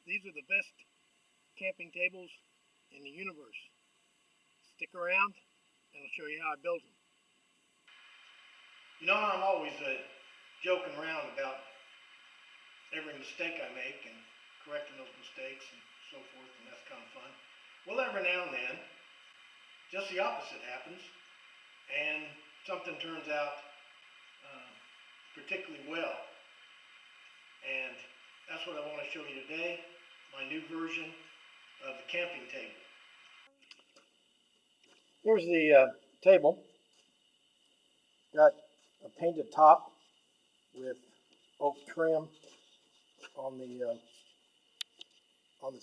These are the best camping tables in the universe. Stick around and I'll show you how I built them. You know, I'm always joking around about every mistake I make and correcting those mistakes and so forth, and that's kind of fun. Well, every now and then, just the opposite happens, and something turns out particularly well. And that's what I want to show you today, my new version of the camping table. Here's the table. Got a painted top with oak trim on the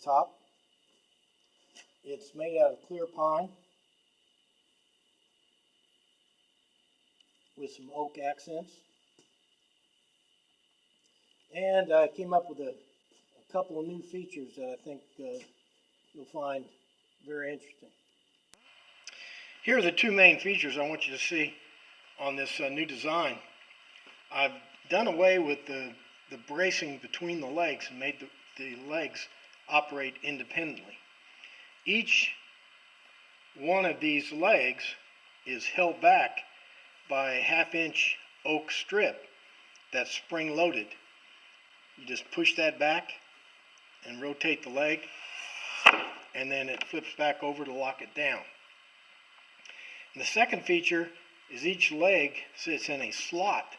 top. It's made out of clear pine with some oak accents. And I came up with a couple of new features that I think you'll find very interesting. Here are the two main features I want you to see on this new design. I've done away with the bracing between the legs and made the legs operate independently. Each one of these legs is held back by a 1/2-inch oak strip that's spring-loaded. You just push that back and rotate the leg, and then it flips back over to lock it down. And the second feature is each leg sits in a slot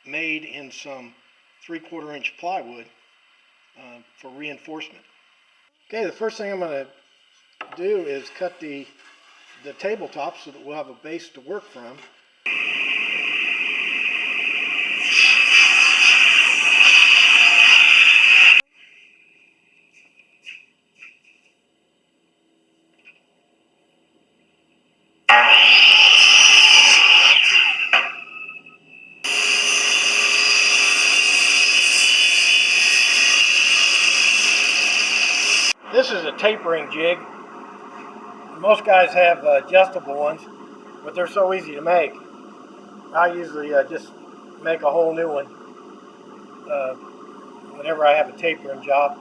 made in some 3/4 inch plywood for reinforcement. Okay, the first thing I'm going to do is cut the tabletop so that we'll have a base to work from. This is a tapering jig. Most guys have adjustable ones, but they're so easy to make. I usually just make a whole new one whenever I have a tapering job.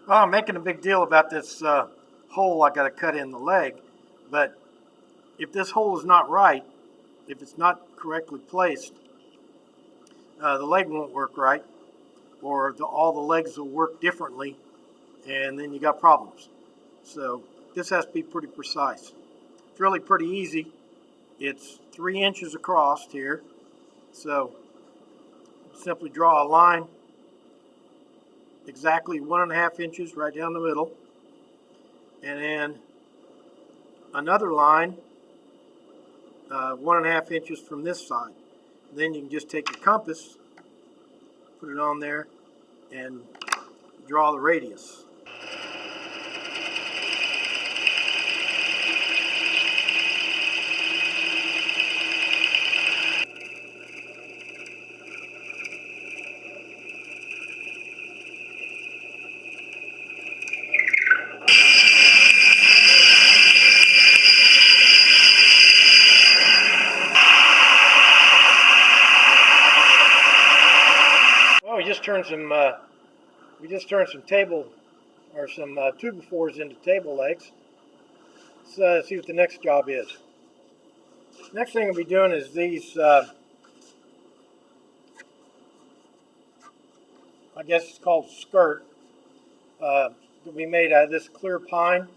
Well, I'm making a big deal about this hole I got to cut in the leg, but if this hole is not right, if it's not correctly placed, the leg won't work right, or all the legs will work differently, and then you got problems. So this has to be pretty precise. It's really pretty easy. It's 3 inches across here, so simply draw a line exactly 1.5 inches right down the middle, and then another line 1.5 inches from this side. Then you can just take your compass, put it on there, and draw the radius. Well, we just turned some table or some 2x4s into table legs. Let's see what the next job is. Next thing I'll be doing is these. I guess it's called skirt. Will be made out of this clear pine,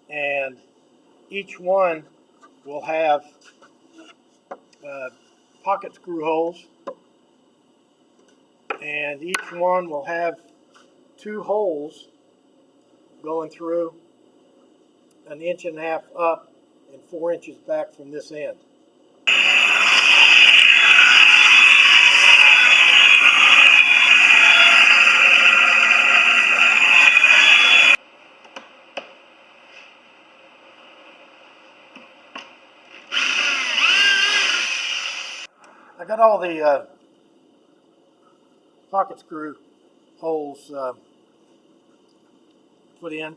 and each one will have pocket screw holes, and each one will have 2 holes going through 1.5 inches up and 4 inches back from this end. I got all the pocket screw holes put in.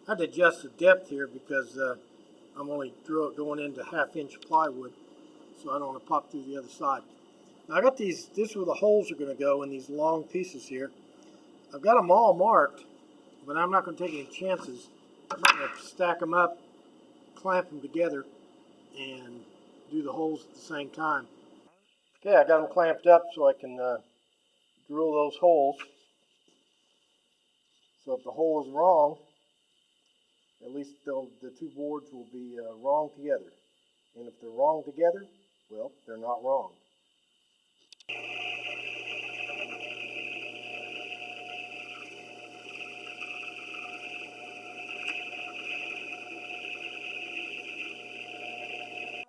I had to adjust the depth here because I'm only going into 1/2-inch plywood, so I don't want to pop through the other side. Now I got these, this is where the holes are going to go in these long pieces here. I've got them all marked, but I'm not going to take any chances. I'm going to stack them up, clamp them together, and do the holes at the same time. Okay, I got them clamped up so I can drill those holes. So if the hole is wrong, at least the two boards will be wrong together. And if they're wrong together, well, they're not wrong.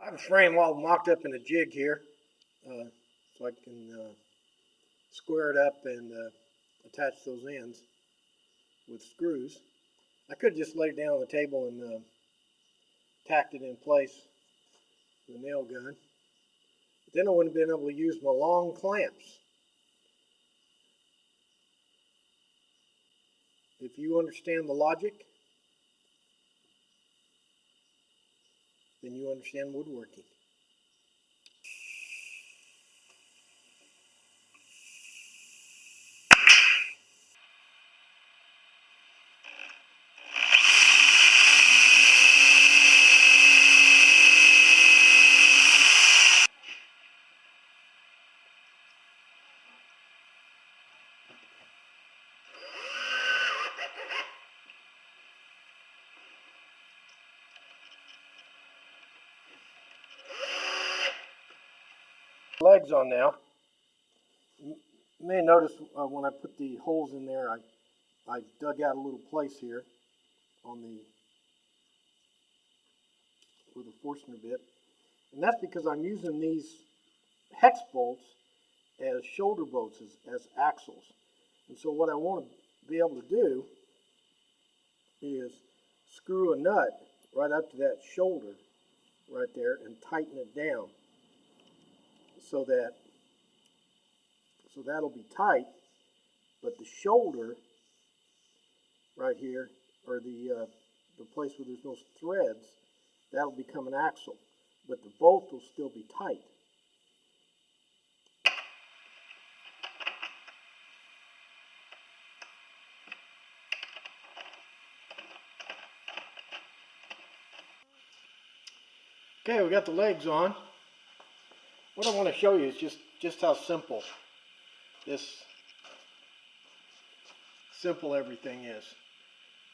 I have a frame all mocked up in a jig here, so I can square it up and attach those ends with screws. I could just lay it down on the table and tacked it in place with a nail gun. But then I wouldn't have been able to use my long clamps. If you understand the logic, then you understand woodworking. Legs on now. You may notice when I put the holes in there, I dug out a little place here on the with a Forstner bit, and that's because I'm using these hex bolts as shoulder bolts, as axles. And so what I want to be able to do is screw a nut right up to that shoulder right there and tighten it down so that'll be tight, but the shoulder right here, or the place where there's no threads, that'll become an axle, but the bolt will still be tight. Okay, we got the legs on. What I want to show you is just how simple everything is.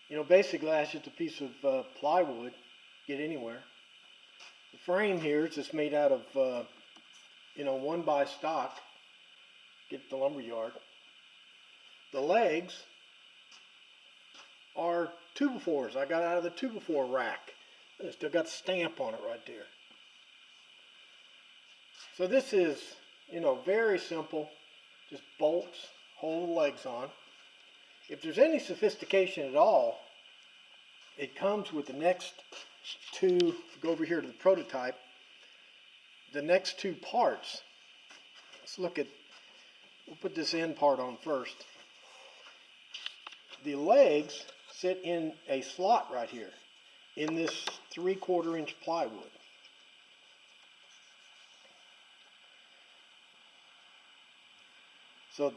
You know, basically that's just a piece of plywood, get anywhere. The frame here is just made out of, 1x stock, get at the lumber yard. The legs are 2x4s. I got out of the 2x4 rack. I still got the stamp on it right there. So this is, very simple. Just bolts, hold the legs on. If there's any sophistication at all, it comes with the next two, go over here to the prototype, the next two parts. Let's look at, we'll put this end part on first. The legs sit in a slot right here in this 3/4 inch plywood. So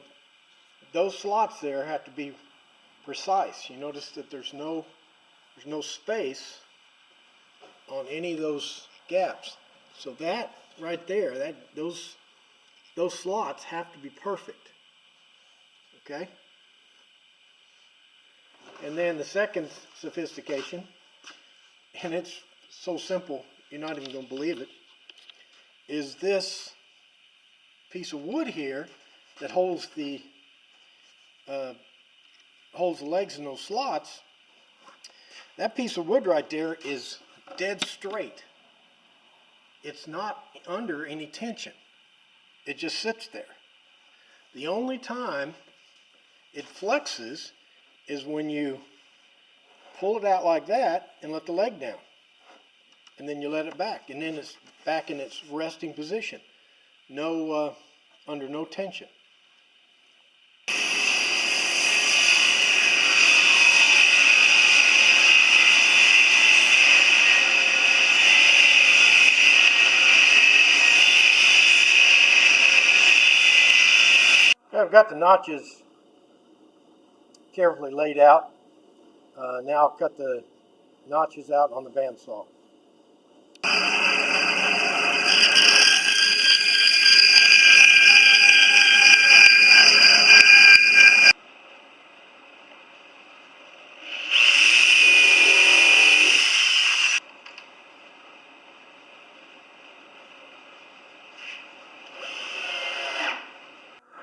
those slots there have to be precise. You notice that there's no space on any of those gaps. So that right there, those slots have to be perfect. Okay? And then the second sophistication, and it's so simple you're not even going to believe it, is this piece of wood here that holds the legs in those slots. That piece of wood right there is dead straight. It's not under any tension. It just sits there. The only time it flexes is when you pull it out like that and let the leg down. And then you let it back, and then it's back in its resting position. Under no tension. I've got the notches carefully laid out. Now I'll cut the notches out on the bandsaw.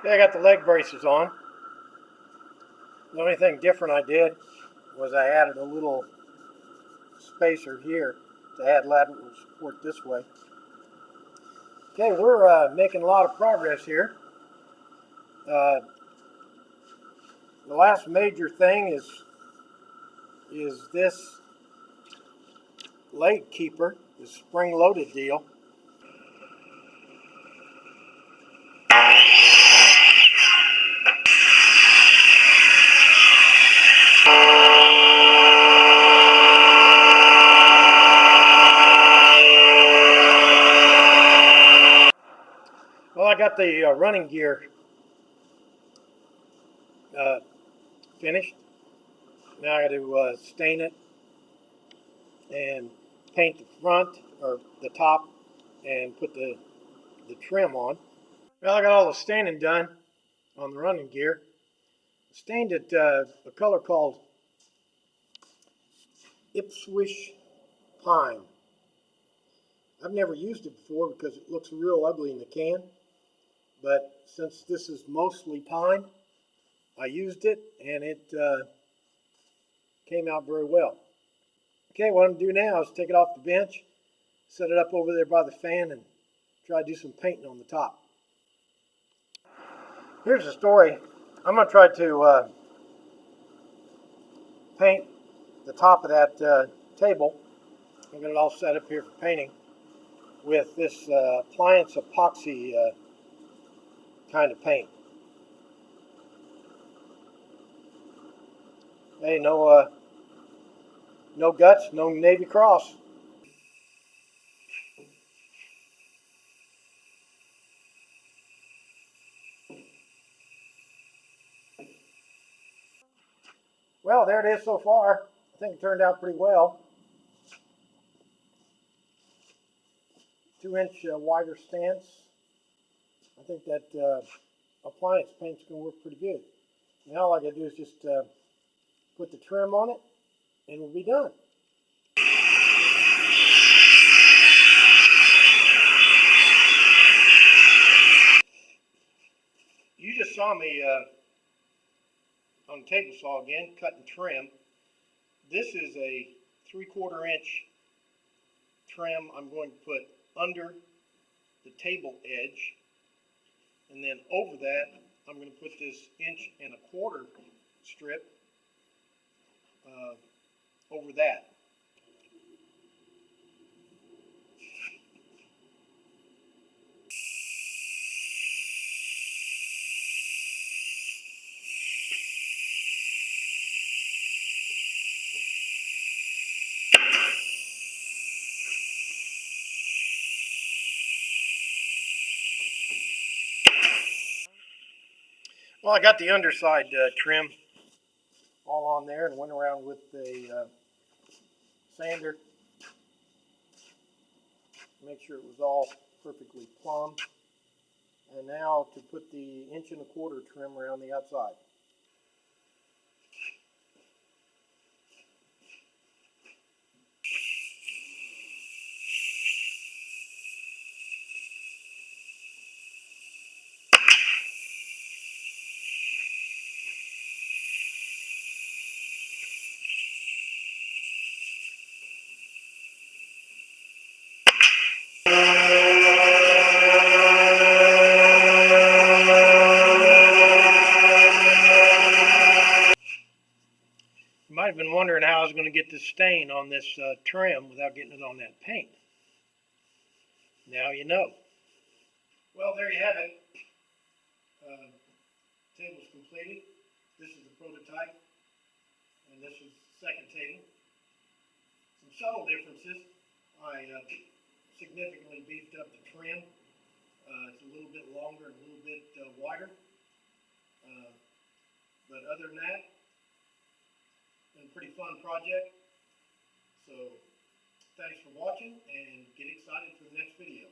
Okay, I got the leg braces on. The only thing different I did was I added a little spacer here to add lateral support this way. Okay, we're making a lot of progress here. The last major thing is this leg keeper, this spring-loaded deal. Well, I got the running gear finished. Now I got to stain it and paint the front or the top and put the trim on. Well, I got all the staining done on the running gear. Stained it a color called Ipswich Pine. I've never used it before because it looks real ugly in the can, but since this is mostly pine, I used it and it came out very well. Okay, what I'm going to do now is take it off the bench, set it up over there by the fan, and try to do some painting on the top. Here's the story. I'm going to try to paint the top of that table. I've got it all set up here for painting with this appliance epoxy kind of paint. Hey, no guts, no Navy Cross. Well, there it is so far. I think it turned out pretty well. 2-inch wider stance. I think that appliance paint's going to work pretty good. Now all I got to do is just put the trim on it and we'll be done. You just saw me on the table saw again, cutting trim. This is a 3/4 inch trim I'm going to put under the table edge, and then over that I'm going to put this 1.25 inch strip over that. Well, I got the underside trim all on there and went around with the sander. Make sure it was all perfectly plumb. And now to put the 1.25 inch trim around the outside. You might have been wondering how I was going to get this stain on this trim without getting it on that paint. Now you know. Well, there you have it. Table's completed. This is the prototype, and this is the second table. Some subtle differences. I significantly beefed up the trim. It's a little bit longer and a little bit wider. But other than that, been a pretty fun project. So thanks for watching and get excited for the next video.